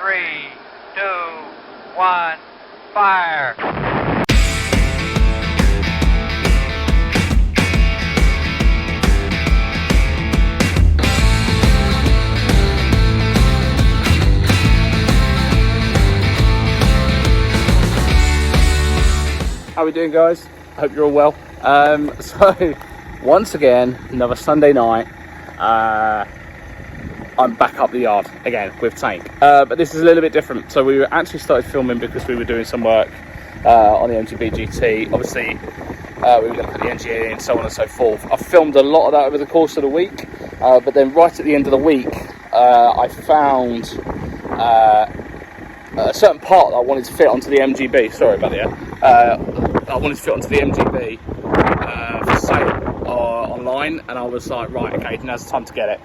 3, 2, 1, fire! How are we doing, guys? Hope you're all well. So once again, another Sunday night, I'm back up the yard again with Tank, but this is a little bit different. So we actually started filming because we were doing some work on the MGB GT. Obviously we were going to put the engine in and so on and so forth. I filmed a lot of that over the course of the week, but then right at the end of the week I found a certain part that I wanted to fit onto the MGB. Sorry about that. I wanted to fit onto the MGB for sale online, and I was like, right, okay, now's the time to get it.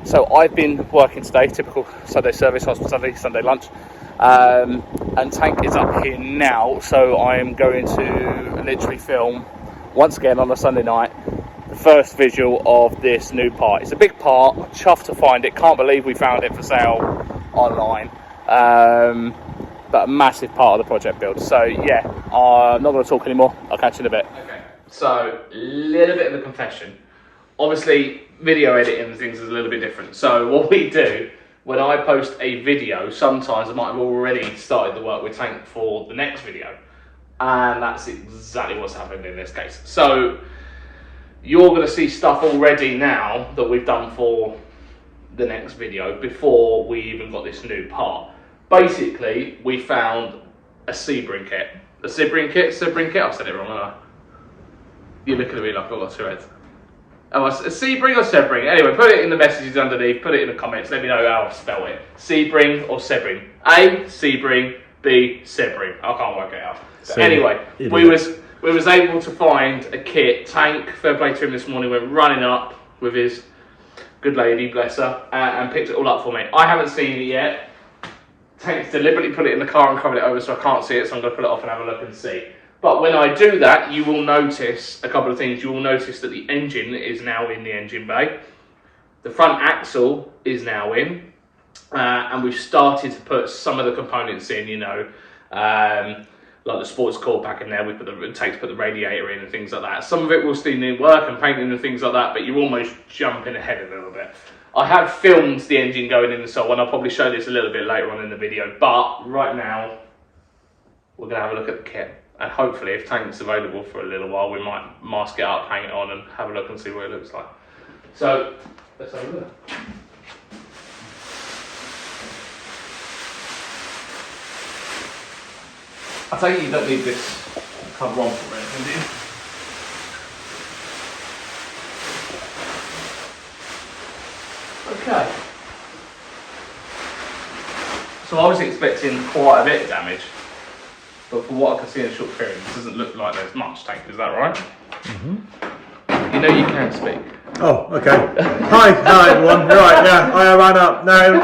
So I've been working today, typical Sunday service, hospitality, Sunday lunch, and Tank is up here now, so I am going to literally film, once again on a Sunday night, the first visual of this new part. It's a big part, chuffed to find it, can't believe we found it for sale online. But a massive part of the project build. So yeah, I'm not going to talk anymore. I'll catch you in a bit. Okay, so a little bit of a confession. Obviously, video editing and things is a little bit different. So what we do, when I post a video, sometimes I might have already started the work with Tank for the next video. And that's exactly what's happened in this case. So you're going to see stuff already now that we've done for the next video before we even got this new part. Basically, we found a Sebring kit. A Sebring kit? I've said it wrong, haven't I? You're looking at me like I've got two heads. Oh, a Sebring or Sebring? Anyway, put it in the messages underneath, put it in the comments, let me know how I spell it. Sebring or Sebring? A, Sebring, B, Sebring. I can't work it out. But anyway, we was able to find a kit. Tank, fair play to him this morning, went running up with his good lady, bless her, and picked it all up for me. I haven't seen it yet. Tank's deliberately put it in the car and covered it over so I can't see it, so I'm going to pull it off and have a look and see. But when I do that, you will notice a couple of things. You will notice that the engine is now in the engine bay. The front axle is now in. And we've started to put some of the components in, you know, like the sports core pack in there. We put Tank's put the radiator in and things like that. Some of it will still need work and painting and things like that, but you're almost jumping ahead a little bit. I have filmed the engine going in and so on. I'll probably show this a little bit later on in the video, but right now we're going to have a look at the kit, and hopefully if Tank's available for a little while we might mask it up, hang it on and have a look and see what it looks like. So let's have a look. I take it you don't need this cover on for anything, do you? Okay. So I was expecting quite a bit of damage, but for what I can see in a short period, it doesn't look like there's much. Tank, is that right? Mm-hmm. You know you can speak. Oh, okay. Hi everyone. Right, yeah, I ran up. No,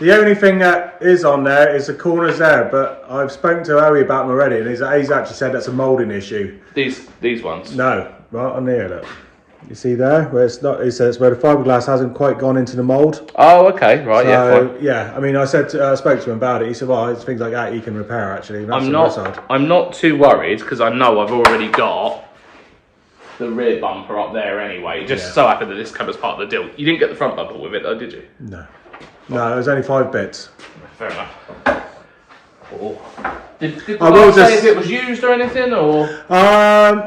the only thing that is on there is the corners there, but I've spoken to Owie about them already, and he's actually said that's a moulding issue. These ones? No, right on here, look. You see there, where it's not, it says where the fiberglass hasn't quite gone into the mould. Oh, okay, right, so, yeah, fine. Yeah, I mean, I spoke to him about it. He said, well, it's things like that he can repair actually. That's I'm not too worried because I know I've already got the rear bumper up there anyway. It just so happened that this came as part of the deal. You didn't get the front bumper with it though, did you? No. No, it was only 5 bits. Fair enough. Oh. Did the guy say if it was used or anything, or?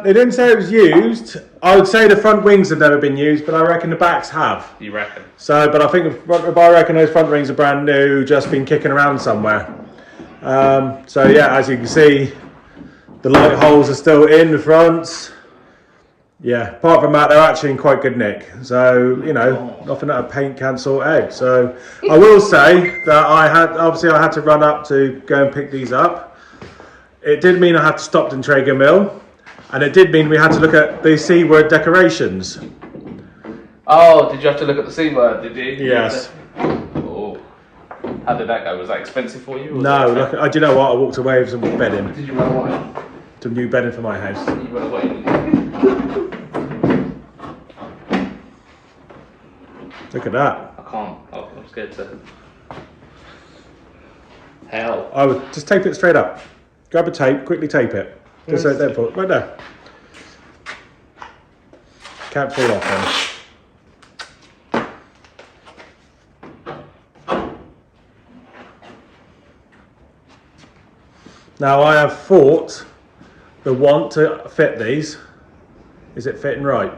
They didn't say it was used. I would say the front wings have never been used, but I reckon the backs have. You reckon? So, but I reckon those front wings are brand new, just been kicking around somewhere. So yeah, as you can see, the light holes are still in the fronts. Yeah, apart from that, they're actually in quite good nick. So, you know, nothing that a paint can't sort out. So, I will say that I had to run up to go and pick these up. It did mean I had to stop in Traeger Mill, and it did mean we had to look at the C word decorations. Oh, did you have to look at the C word, did you? Yes. Oh. How did that go? Was that expensive for you? No, look, do you know what? I walked away with some bedding. Did you run away? Some new bedding for my house. You run away. Look at that. I can't. I'm scared to. Hell. I would just tape it straight up. Grab a tape, quickly tape it. Just like that, right there. Can't fall off then. Now I have thought the want to fit these. Is it fitting right?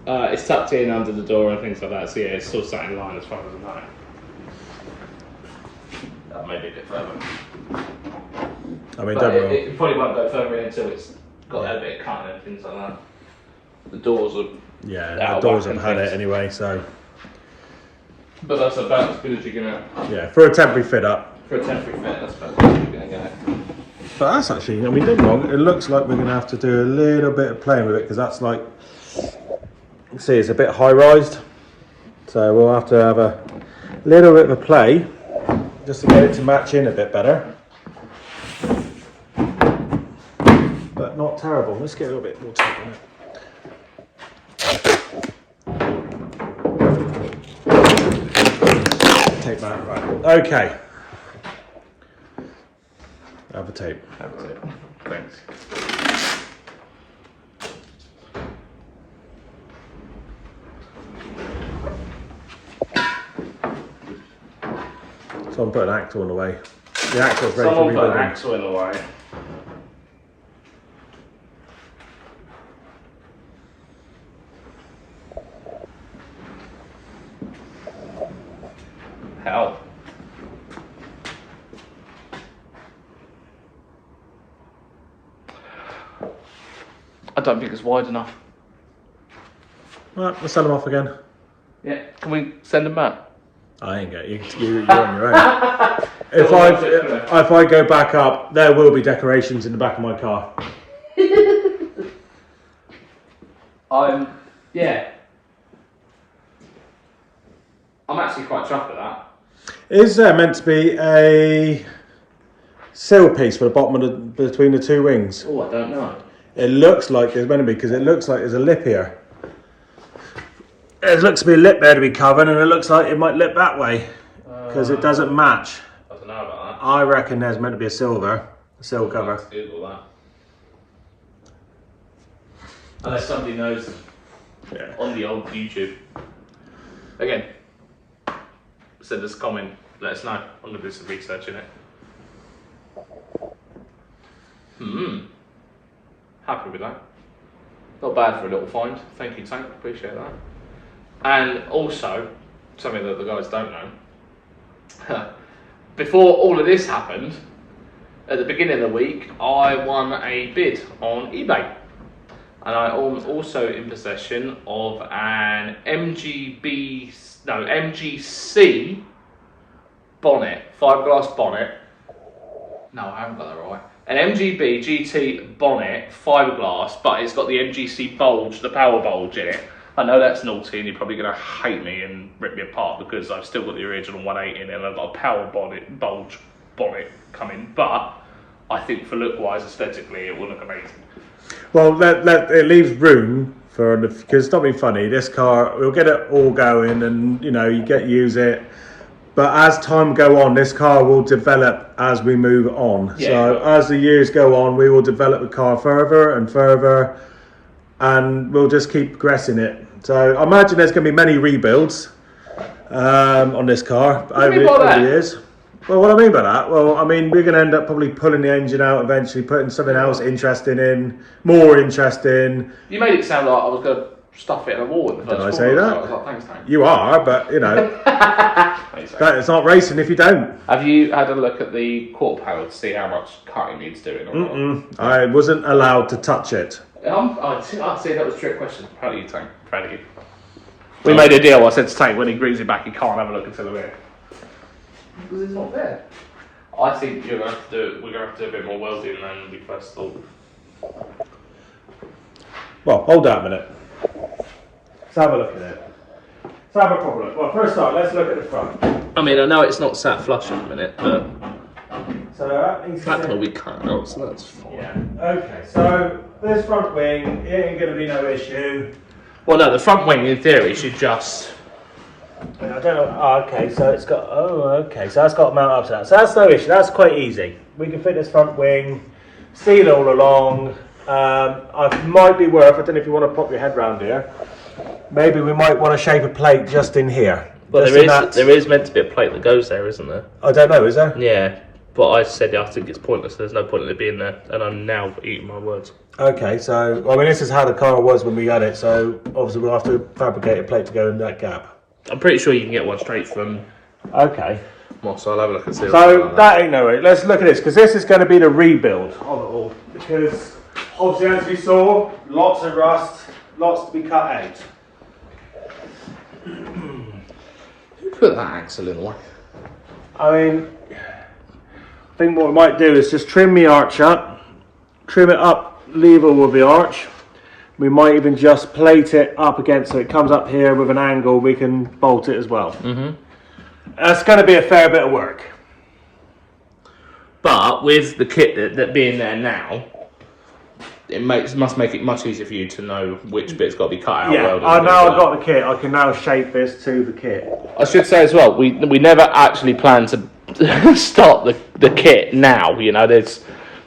It's tucked in under the door and things like that, so yeah, it's still sat in line as far as I know. That may be a bit further. I mean, But don't worry. it probably won't go further in until it's got a bit of cutting and things like that. The doors are... Yeah, out the of doors whack have and had it things. anyway, so... But that's about as good as you're going to... Yeah, for a temporary fit up. For a temporary fit, that's about as good as you're going to get. But that's actually, I mean, don't get me wrong, it looks like we're going to have to do a little bit of playing with it, because that's like... You see, it's a bit high-rised. So we'll have to have a little bit of a play, just to get it to match in a bit better. But not terrible. Let's get a little bit more tape on it. Tape that, right. Okay. Have a tape. Have a tape. Thanks. Someone put an axle in the way. The axle's ready Someone for put an rebuilding. axle in the way. Hell. I don't think it's wide enough. Right, let's send them off again. Yeah, can we send them back? I ain't get you. You're on your own. If I go back up, there will be decorations in the back of my car. Yeah. I'm actually quite chuffed at that. Is there meant to be a sill piece for the bottom of between the two wings? Oh, I don't know. It looks like there's meant to be, because it looks like there's a lip here. There looks to be a lip there to be covered, and it looks like it might lip that way, because it doesn't match. I don't know about that. I reckon there's meant to be a sill cover. Let's Google that. Unless somebody knows Yeah. on the old YouTube. Again, send us a comment, let us know. I'm going to do some research in it. Happy with that. Not bad for a little find. Thank you, Tank. Appreciate that. And also, something that the guys don't know. Before all of this happened, at the beginning of the week, I won a bid on eBay. And I am also in possession of an MGC bonnet, fiberglass bonnet. No, I haven't got that right. An MGB GT bonnet, fiberglass, but it's got the MGC bulge, the power bulge in it. I know that's naughty and you're probably going to hate me and rip me apart because I've still got the original 180 in it and I've got a power bulge bonnet coming, but I think for look-wise, aesthetically, it will look amazing. Well, it leaves room for, because it's not being funny, this car, we'll get it all going and, you know, you use it. But as time go on, this car will develop as we move on. Yeah, so as the years go on, we will develop the car further and further, and we'll just keep progressing it. So I imagine there's going to be many rebuilds on this car over the years. Well, what I mean by that? Well, I mean, we're going to end up probably pulling the engine out eventually, putting something else interesting in, more interesting. You made it sound like I was going to stuff it in a wall in the first Did I say that? I was like, thanks, Tank. You are, but, you know, it's not racing if you don't. Have you had a look at the quarter panel to see how much cutting needs doing? Or not? I wasn't allowed to touch it. I'd say that was a trick question. Proud of you, Tank. Proud of you. We made a deal. I said to Tank, when he brings it back, he can't have a look until the rear. Because it's not there. I think we're going to have to do a bit more welding than we first thought. Well, hold that a minute. Let's have a look at it. Let's have a proper look. Well, first off, let's look at the front. I mean, I know it's not sat flush at the minute, but So that needs to that sit- will be cut out, so that's fine. Yeah. Okay. So this front wing, it ain't going to be no issue. Well, no, the front wing in theory should just I don't know. Oh, okay, so it's got. Oh, okay, so that's got to mount up to that. So that's no issue. That's quite easy. We can fit this front wing, seal all along. It might be worth. I don't know if you want to pop your head round here. Maybe we might want to shape a plate just in here. Well, there is meant to be a plate that goes there, isn't there? I don't know. Is there? Yeah, but I said I think it's pointless. There's no point in it being there, and I'm now eating my words. Okay, so I mean, this is how the car was when we had it. So obviously we'll have to fabricate a plate to go in that gap. I'm pretty sure you can get one straight from. Okay. Well, so I'll have a look and see. So that ain't no way. Let's look at this, because this is going to be the rebuild of it all. Because obviously, as you saw, lots of rust, lots to be cut out. Put that axle in the way. I mean, I think what we might do is just trim the arch up, trim it up level with the arch. We might even just plate it up against so it comes up here with an angle. We can bolt it as well. Mm-hmm. That's going to be a fair bit of work. But with the kit that being there now, it must make it much easier for you to know which bit's got to be cut out. Yeah, now I've got the kit, I can now shape this to the kit. I should say as well, we never actually planned to start the kit now. You know, there's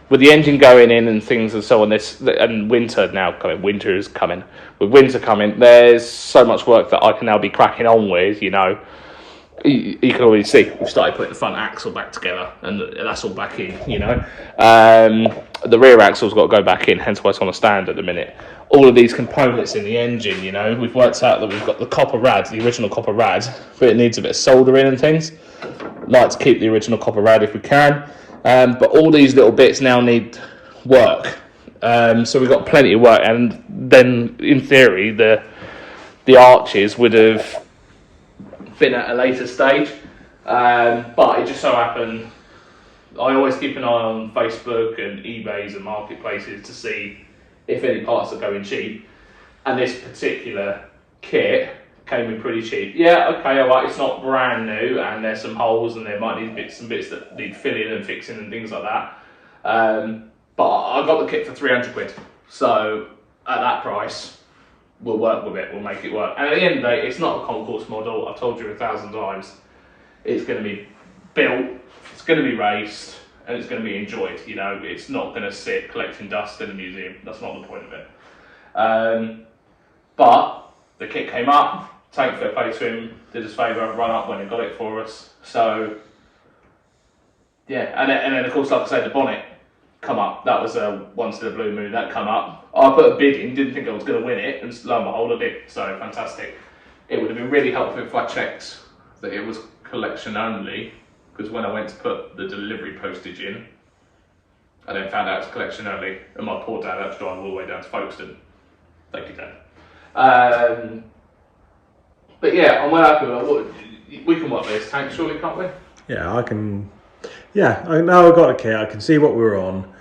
with the engine going in and things and so on. And winter now coming. Winter is coming. With winter coming, there's so much work that I can now be cracking on with. You know. You can already see we've started putting the front axle back together, and that's all back in. You know, the rear axle's got to go back in, hence why it's on a stand at the minute. All of these components in the engine, you know, we've worked out that we've got the copper rad, the original copper rad, but it needs a bit of soldering and things. Like to keep the original copper rad if we can, but all these little bits now need work. So we've got plenty of work, and then in theory the arches would have been at a later stage, but it just so happened I always keep an eye on Facebook and eBays and marketplaces to see if any parts are going cheap, and this particular kit came in pretty cheap. Yeah, okay, alright, it's not brand new and there's some holes and there might need some bits that need filling and fixing and things like that, but I got the kit for 300 quid, so at that price we'll work with it, we'll make it work. And at the end of the day, it's not a concourse model. I've told you 1,000 times. It's going to be built, it's going to be raced, and it's going to be enjoyed. You know, it's not going to sit collecting dust in a museum. That's not the point of it. But the kit came up. Thank fair play to him. Did us a favour, run up when he got it for us. So yeah, and then of course, like I said, the bonnet come up. That was a once in a blue moon. That come up. I put a bid in, didn't think I was going to win it, and lo and behold, I did. So fantastic. It would have been really helpful if I checked that it was collection only, because when I went to put the delivery postage in, I then found out it's collection only, and my poor dad had to drive all the way down to Folkestone. Thank you, Dad. But yeah, I'm well happy with it. We can work this tank, surely, can't we? Yeah, I can. Yeah, now I've got a kit. I can see what we're on.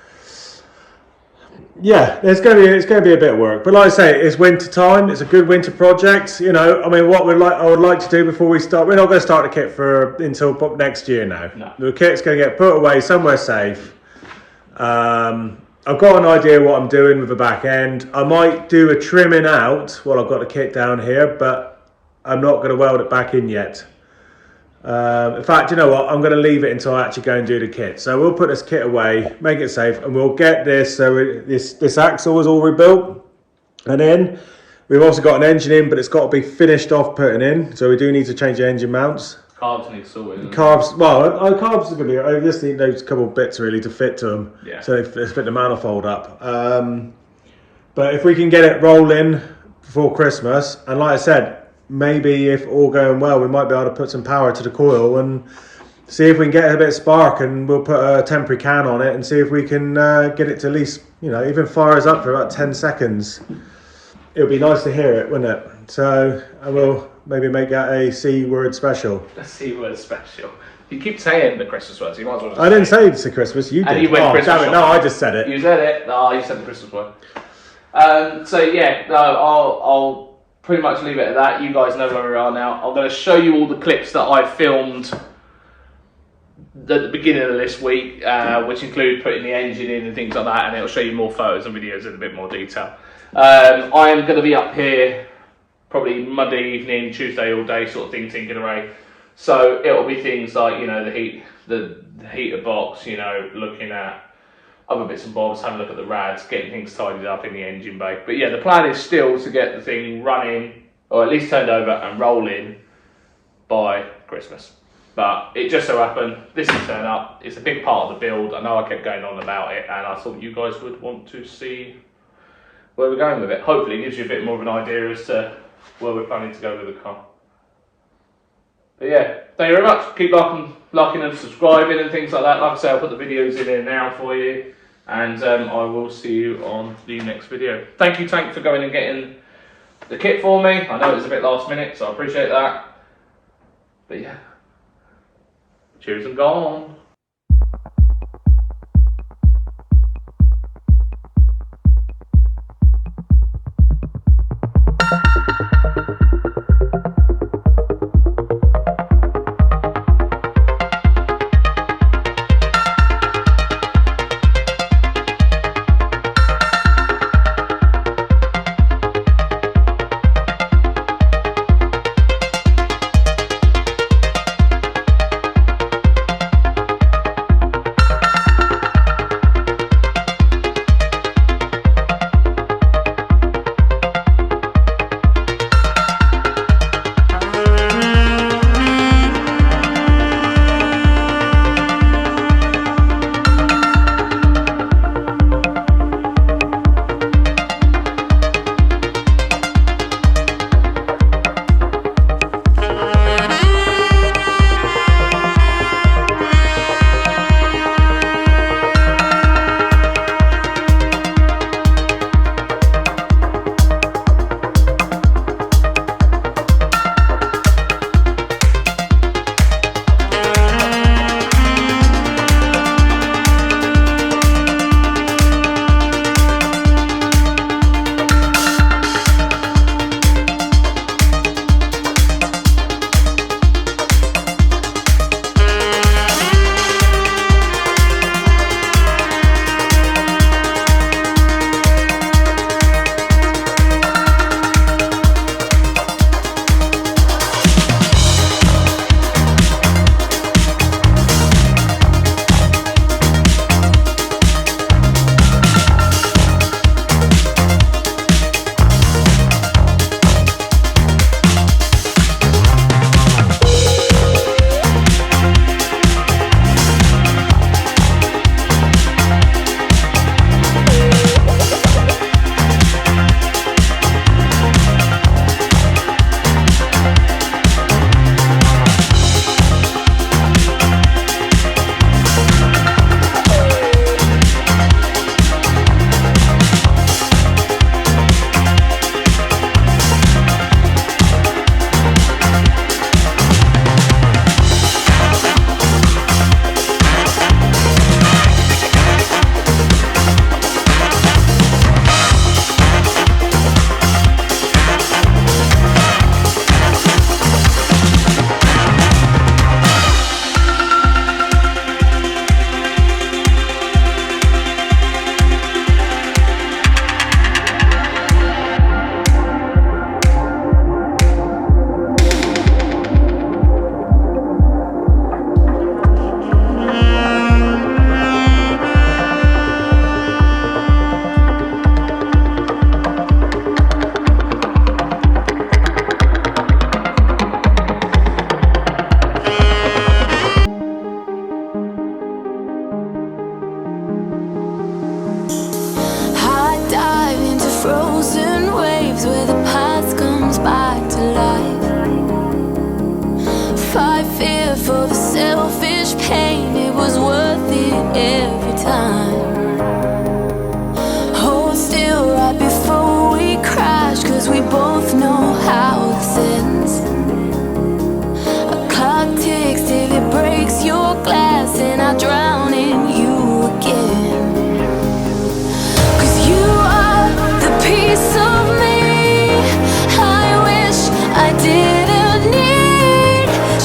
Yeah, it's going to be a bit of work, but like I say, it's winter time. It's a good winter project. You know, I mean, I would like to do before we start. We're not going to start the kit until next year now. No. The kit's going to get put away somewhere safe. I've got an idea what I'm doing with the back end. I might do a trimming out while I've got the kit down here, but I'm not going to weld it back in yet. In fact, you know what? I'm going to leave it until I actually go and do the kit. So we'll put this kit away, make it safe, and we'll get this. So this axle is all rebuilt, and then we've also got an engine in, but it's got to be finished off putting in. So we do need to change the engine mounts. Carbs need sorted. Carbs, well, carbs are going to be. I just need those couple of bits really to fit to them. Yeah. So they fit the manifold up. But if we can get it rolling before Christmas, and like I said, maybe if all going well, we might be able to put some power to the coil and see if we can get a bit of spark, and we'll put a temporary can on it and see if we can get it to at least, you know, even fire us up for about 10 seconds. It would be nice to hear it, wouldn't it? So I will maybe make that a C word special. A C word special. You keep saying the Christmas words, you might as well just I didn't say it's a Christmas, you did. And you went Christmas damn it, no, I just said it. You said it. No, you said the Christmas word. So yeah, no, I'll pretty much leave it at that. You guys know where we are now. I'm going to show you all the clips that I filmed at the beginning of this week, which include putting the engine in and things like that, and it'll show you more photos and videos in a bit more detail. I am going to be up here probably Monday evening, Tuesday all day sort of thing tinking away. So it'll be things like, you know, the heater box, you know, looking at other bits and bobs, having a look at the rads, getting things tidied up in the engine bay. But yeah, the plan is still to get the thing running, or at least turned over and rolling by Christmas. But it just so happened, this has turned up. It's a big part of the build. I know I kept going on about it, and I thought you guys would want to see where we're going with it. Hopefully it gives you a bit more of an idea as to where we're planning to go with the car. But yeah, thank you very much. Keep liking and subscribing and things like that. Like I say, I'll put the videos in there now for you, and I will see you on the next video. Thank you, Tank, for going and getting the kit for me. I know it was a bit last minute, so I appreciate that. But yeah, cheers and gone.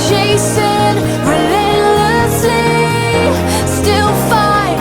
Chasing relentlessly, still fight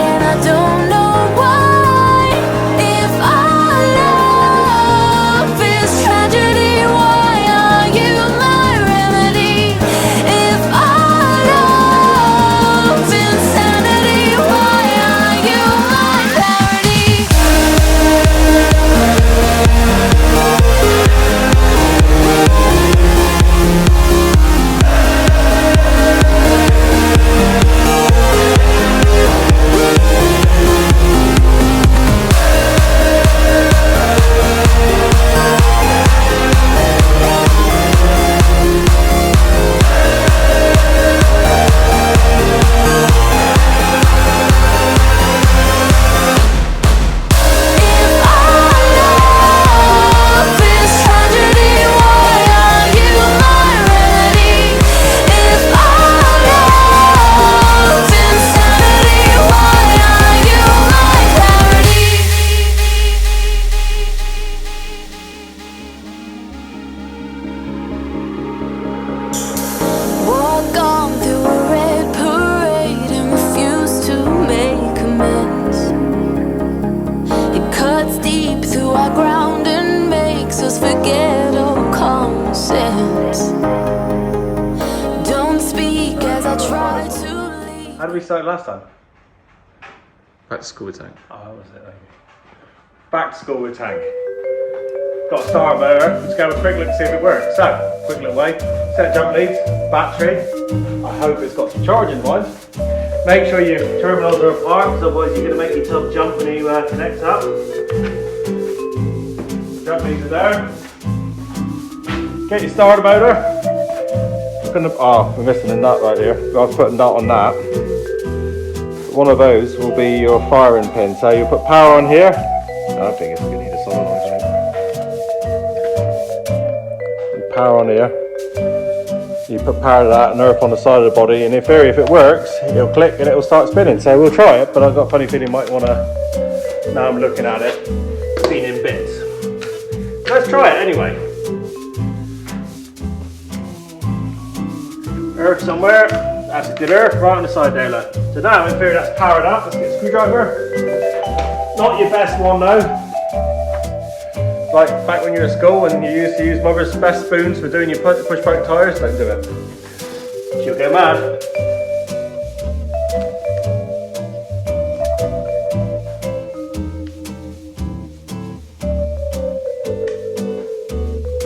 How did we start last time? Back to school with tank. Oh, that was it, maybe. Back to school with tank. Got a start motor. Let's go have a quick look and see if it works. So, quick little way. Set of jump leads, battery. I hope it's got some charging wise. Make sure your terminals are apart, because otherwise you're going to make yourself jump when you connect up. Jump leads are there. Get your starter motor. Oh, we're missing a nut right here. I was putting a nut on that. One of those will be your firing pin. So you put power on here. I think it's going to need a solenoid. Power on here. You put power to that and earth on the side of the body, and in theory, if it works, it'll click and it'll start spinning. So we'll try it, but I've got a funny feeling you might want to, now I'm looking at it, spin in bits. Let's try it anyway. Earth somewhere, that's a good earth, right on the side there, look. So now in theory that's powered up. Let's get a screwdriver. Not your best one though. Like back when you were at school and you used to use mother's best spoons for doing your push bike tyres, don't do it. She'll get mad.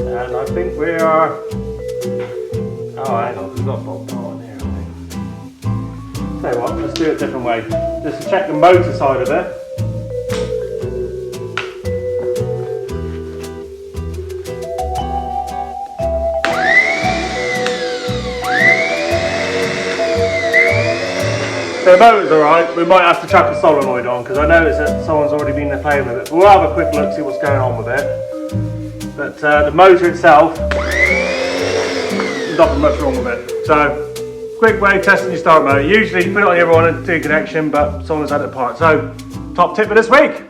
And I think we are... Oh, hang on, we've got a bolt on here, I think. Tell you what, let's do it a different way. Just to check the motor side of it. So the motor's alright, we might have to chuck a solenoid on because I noticed that someone's already been playing with it. But we'll have a quick look, see what's going on with it. But the motor itself, there's nothing much wrong with it. So, quick way of testing your start motor. Usually you put it on the other one and do a connection, but someone's had it apart. So, top tip for this week.